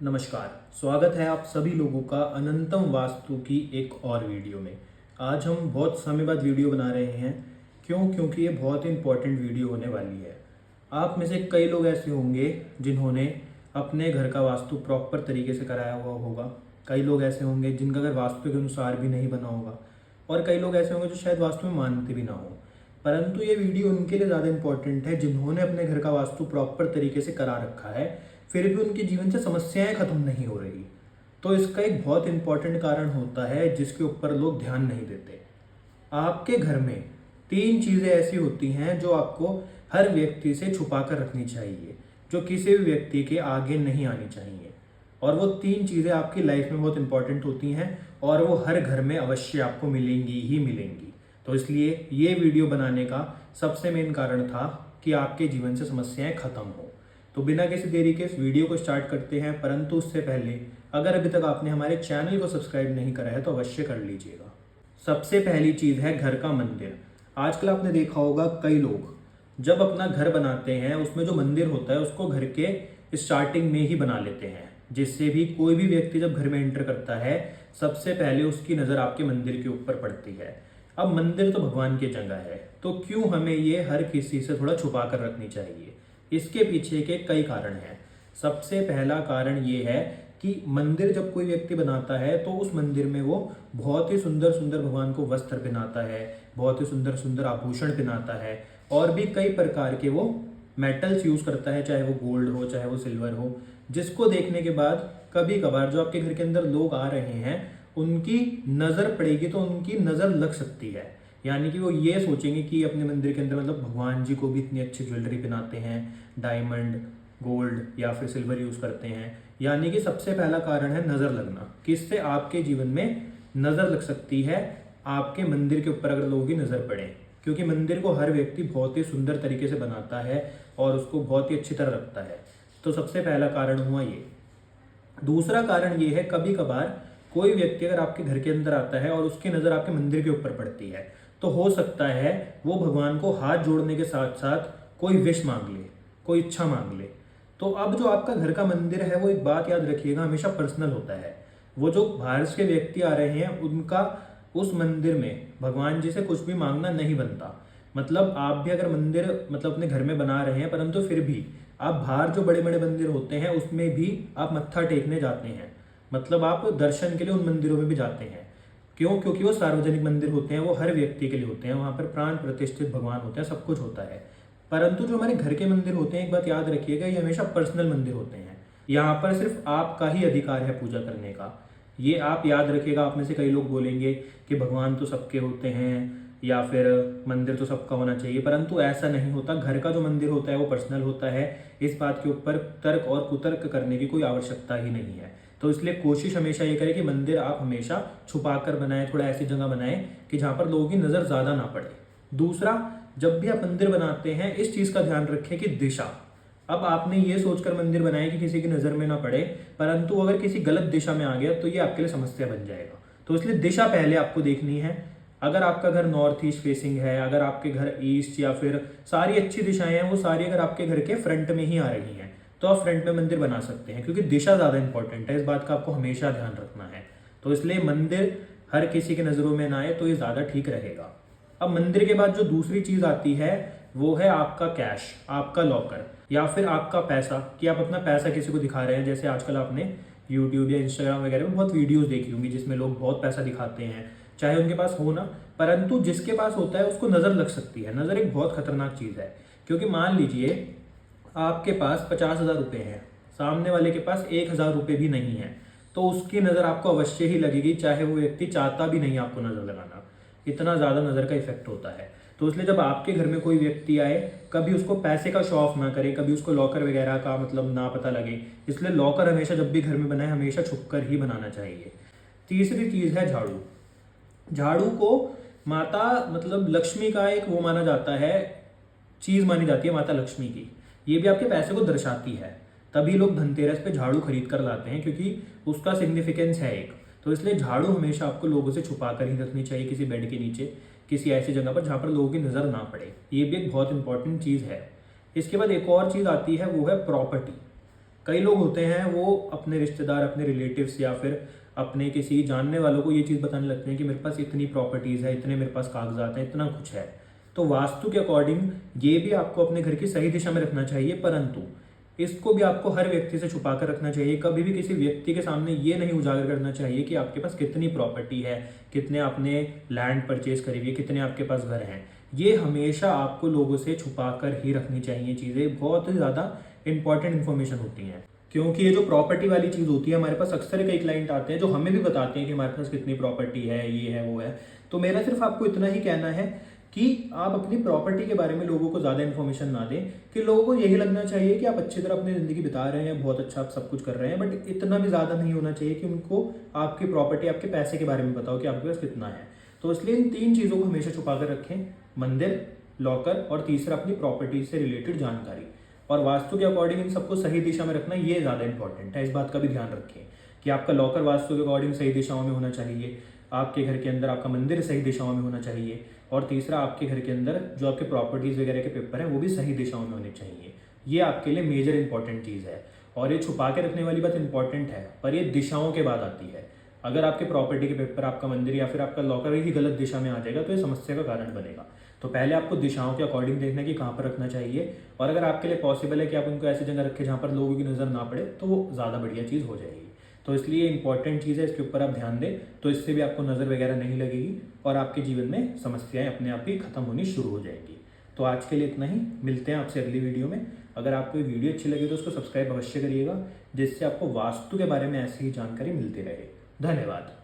नमस्कार। स्वागत है आप सभी लोगों का अनंतम वास्तु की एक और वीडियो में। आज हम बहुत समय बाद वीडियो बना रहे हैं। क्योंकि ये बहुत ही इंपॉर्टेंट वीडियो होने वाली है। आप में से कई लोग ऐसे होंगे जिन्होंने अपने घर का वास्तु प्रॉपर तरीके से कराया हुआ होगा। कई लोग ऐसे होंगे जिनका घर वास्तु के अनुसार भी नहीं बना होगा, और कई लोग ऐसे होंगे जो शायद वास्तु में मानते भी ना हो। परंतु ये वीडियो उनके लिए ज़्यादा इंपॉर्टेंट है जिन्होंने अपने घर का वास्तु प्रॉपर तरीके से करा रखा है, फिर भी उनके जीवन से समस्याएं खत्म नहीं हो रही। तो इसका एक बहुत इंपॉर्टेंट कारण होता है जिसके ऊपर लोग ध्यान नहीं देते। आपके घर में 3 चीज़ें ऐसी होती हैं जो आपको हर व्यक्ति से छुपा कर रखनी चाहिए, जो किसी भी व्यक्ति के आगे नहीं आनी चाहिए। और वो 3 चीज़ें आपकी लाइफ में बहुत इंपॉर्टेंट होती हैं और वो हर घर में अवश्य आपको मिलेंगी ही मिलेंगी। तो इसलिए ये वीडियो बनाने का सबसे मेन कारण था कि आपके जीवन से समस्याएं खत्म हो। तो बिना किसी देरी के इस वीडियो को स्टार्ट करते हैं, परंतु उससे पहले अगर अभी तक आपने हमारे चैनल को सब्सक्राइब नहीं करा है तो अवश्य कर लीजिएगा। सबसे पहली चीज़ है घर का मंदिर। आजकल आपने देखा होगा कई लोग जब अपना घर बनाते हैं उसमें जो मंदिर होता है उसको घर के स्टार्टिंग में ही बना लेते हैं, जिससे भी कोई भी व्यक्ति जब घर में एंटर करता है सबसे पहले उसकी नज़र आपके मंदिर के ऊपर पड़ती है। अब मंदिर तो भगवान की जगह है, तो क्यों हमें ये हर किसी से थोड़ा छुपा कर रखनी चाहिए? इसके पीछे के कई कारण हैं। सबसे पहला कारण ये है कि मंदिर जब कोई व्यक्ति बनाता है तो उस मंदिर में वो बहुत ही सुंदर सुंदर भगवान को वस्त्र पहनाता है, बहुत ही सुंदर सुंदर आभूषण पहनाता है, और भी कई प्रकार के वो मेटल्स यूज करता है, चाहे वो गोल्ड हो चाहे वो सिल्वर हो, जिसको देखने के बाद कभी कभार जो आपके घर के अंदर लोग आ रहे हैं उनकी नज़र पड़ेगी तो उनकी नज़र लग सकती है। यानी कि वो ये सोचेंगे कि अपने मंदिर के अंदर मतलब भगवान जी को भी इतनी अच्छी ज्वेलरी पहनाते हैं, डायमंड, गोल्ड या फिर सिल्वर यूज़ करते हैं। यानी कि सबसे पहला कारण है नज़र लगना। किससे आपके जीवन में नज़र लग सकती है? आपके मंदिर के ऊपर अगर लोगों की नज़र पड़े, क्योंकि मंदिर को हर व्यक्ति बहुत ही सुंदर तरीके से बनाता है और उसको बहुत ही अच्छी तरह रखता है। तो सबसे पहला कारण हुआ ये। दूसरा कारण ये है, कभी कभार कोई व्यक्ति अगर आपके घर के अंदर आता है और उसकी नज़र आपके मंदिर के ऊपर पड़ती है तो हो सकता है वो भगवान को हाथ जोड़ने के साथ साथ कोई विश मांग ले, कोई इच्छा मांग ले। तो अब जो आपका घर का मंदिर है वो एक बात याद रखिएगा हमेशा पर्सनल होता है। वो जो बाहर से व्यक्ति आ रहे हैं उनका उस मंदिर में भगवान जी से कुछ भी मांगना नहीं बनता। मतलब आप भी अगर मंदिर मतलब अपने घर में बना रहे हैं, परंतु फिर भी आप बाहर जो बड़े बड़े मंदिर होते हैं उसमें भी आप मत्था टेकने जाते हैं, मतलब आप दर्शन के लिए उन मंदिरों में भी जाते हैं। क्यों? क्योंकि वो सार्वजनिक मंदिर होते हैं, वो हर व्यक्ति के लिए होते हैं, वहाँ पर प्राण प्रतिष्ठित भगवान होते हैं, सब कुछ होता है। परंतु जो हमारे घर के मंदिर होते हैं, एक बात याद रखिएगा, ये हमेशा पर्सनल मंदिर होते हैं। यहाँ पर सिर्फ आपका ही अधिकार है पूजा करने का। ये आप याद रखिएगा। आप में से कई लोग बोलेंगे कि भगवान तो सबके होते हैं या फिर मंदिर तो सबका होना चाहिए, परंतु ऐसा नहीं होता। घर का जो मंदिर होता है वो पर्सनल होता है। इस बात के ऊपर तर्क और कुतर्क करने की कोई आवश्यकता ही नहीं है। तो इसलिए कोशिश हमेशा ये करें कि मंदिर आप हमेशा छुपा कर बनाएं, थोड़ा ऐसी जगह बनाएं कि जहाँ पर लोगों की नज़र ज़्यादा ना पड़े। दूसरा, जब भी आप मंदिर बनाते हैं इस चीज़ का ध्यान रखें कि दिशा। अब आपने ये सोचकर मंदिर बनाया कि किसी की नज़र में ना पड़े, परंतु अगर किसी गलत दिशा में आ गया तो ये आपके लिए समस्या बन जाएगा। तो इसलिए दिशा पहले आपको देखनी है। अगर आपका घर नॉर्थ ईस्ट फेसिंग है, अगर आपके घर ईस्ट या फिर सारी अच्छी दिशाएं हैं वो सारी अगर आपके घर के फ्रंट में ही आ रही हैं तो आप फ्रंट में मंदिर बना सकते हैं, क्योंकि दिशा ज़्यादा इंपॉर्टेंट है। इस बात का आपको हमेशा ध्यान रखना है। तो इसलिए मंदिर हर किसी की नज़रों में ना आए तो ये ज़्यादा ठीक रहेगा। अब मंदिर के बाद जो दूसरी चीज़ आती है वो है आपका कैश, आपका लॉकर या फिर आपका पैसा, कि आप अपना पैसा किसी को दिखा रहे हैं। जैसे आजकल आपने यूट्यूब या इंस्टाग्राम वगैरह में बहुत वीडियोस देखी होंगी जिसमें लोग बहुत पैसा दिखाते हैं, चाहे उनके पास हो ना, परंतु जिसके पास होता है उसको नज़र लग सकती है। नज़र एक बहुत खतरनाक चीज़ है, क्योंकि मान लीजिए आपके पास 50,000 रुपये हैं, सामने वाले के पास 1,000 रुपये भी नहीं है, तो उसकी नज़र आपको अवश्य ही लगेगी, चाहे वो व्यक्ति चाहता भी नहीं आपको नज़र लगाना। इतना ज़्यादा नज़र का इफेक्ट होता है। तो इसलिए जब आपके घर में कोई व्यक्ति आए, कभी उसको पैसे का शो ऑफ ना करे, कभी उसको लॉकर वगैरह का मतलब ना पता लगे। इसलिए लॉकर हमेशा जब भी घर में बनाए हमेशा छुप कर ही बनाना चाहिए। तीसरी चीज़ है झाड़ू। झाड़ू को माता मतलब लक्ष्मी का एक वो माना जाता है, चीज़ मानी जाती है माता लक्ष्मी की। ये भी आपके पैसे को दर्शाती है, तभी लोग धनतेरस पे झाड़ू खरीद कर लाते हैं, क्योंकि उसका सिग्निफिकेंस है एक। तो इसलिए झाड़ू हमेशा आपको लोगों से छुपा कर ही रखनी चाहिए, किसी बेड के नीचे, किसी ऐसी जगह पर जहाँ पर लोगों की नज़र ना पड़े। ये भी एक बहुत इंपॉर्टेंट चीज़ है। इसके बाद एक और चीज़ आती है, वो है प्रॉपर्टी। कई लोग होते हैं वो अपने रिश्तेदार, अपने रिलेटिव्स या फिर अपने किसी जानने वालों को ये चीज़ बताने लगते हैं कि मेरे पास इतनी प्रॉपर्टीज़ है, इतने मेरे पास कागजात हैं, इतना कुछ है। तो वास्तु के अकॉर्डिंग ये भी आपको अपने घर की सही दिशा में रखना चाहिए, परंतु इसको भी आपको हर व्यक्ति से छुपा कर रखना चाहिए। कभी भी किसी व्यक्ति के सामने ये नहीं उजागर करना चाहिए कि आपके पास कितनी प्रॉपर्टी है, कितने आपने लैंड परचेज करी हुई है, कितने आपके पास घर हैं। ये हमेशा आपको लोगों से छुपा कर ही रखनी चाहिए। चीज़ें बहुत ही ज़्यादा इंपॉर्टेंट इन्फॉर्मेशन होती हैं, क्योंकि ये जो प्रॉपर्टी वाली चीज़ होती है, हमारे पास अक्सर कई क्लाइंट आते हैं जो हमें भी बताते हैं कि हमारे पास कितनी प्रॉपर्टी है, ये है, वो है। तो मेरा सिर्फ आपको इतना ही कहना है कि आप अपनी प्रॉपर्टी के बारे में लोगों को ज़्यादा इन्फॉर्मेशन ना दें, कि लोगों को यही लगना चाहिए कि आप अच्छी तरह अपनी ज़िंदगी बिता रहे हैं, बहुत अच्छा आप सब कुछ कर रहे हैं, बट इतना भी ज़्यादा नहीं होना चाहिए कि उनको आपकी प्रॉपर्टी, आपके पैसे के बारे में बताओ कि आपके पास कितना है। तो इसलिए इन 3 चीज़ों को हमेशा छुपा कर रखें: मंदिर, लॉकर और तीसरा अपनी प्रॉपर्टी से रिलेटेड जानकारी। और वास्तु के अकॉर्डिंग इन सबको सही दिशा में रखना ये ज़्यादा इंपॉर्टेंट है। इस बात का भी ध्यान रखें कि आपका लॉकर वास्तु के अकॉर्डिंग सही दिशाओं में होना चाहिए, आपके घर के अंदर आपका मंदिर सही दिशाओं में होना चाहिए, और तीसरा आपके घर के अंदर जो आपके प्रॉपर्टीज़ वगैरह के पेपर हैं वो भी सही दिशाओं में होने चाहिए। ये आपके लिए मेजर इंपॉर्टेंट चीज़ है। और ये छुपा के रखने वाली बात इंपॉर्टेंट है, पर ये दिशाओं के बाद आती है। अगर आपके प्रॉपर्टी के पेपर, आपका मंदिर या फिर आपका लॉकर ही गलत दिशा में आ जाएगा तो ये समस्या का कारण बनेगा। तो पहले आपको दिशाओं के अकॉर्डिंग देखना कि कहाँ पर रखना चाहिए, और अगर आपके लिए पॉसिबल है कि आप उनको ऐसी जगह रखें जहाँ पर लोगों की नज़र ना पड़े, तो वो ज़्यादा बढ़िया चीज़ हो जाएगी। तो इसलिए इंपॉर्टेंट चीज़ है, इसके ऊपर आप ध्यान दें, तो इससे भी आपको नज़र वगैरह नहीं लगेगी और आपके जीवन में समस्याएं अपने आप ही खत्म होनी शुरू हो जाएगी। तो आज के लिए इतना ही, मिलते हैं आपसे अगली वीडियो में। अगर आपको ये वीडियो अच्छी लगी तो उसको सब्सक्राइब अवश्य करिएगा, जिससे आपको वास्तु के बारे में ऐसी ही जानकारी मिलती रहे। धन्यवाद।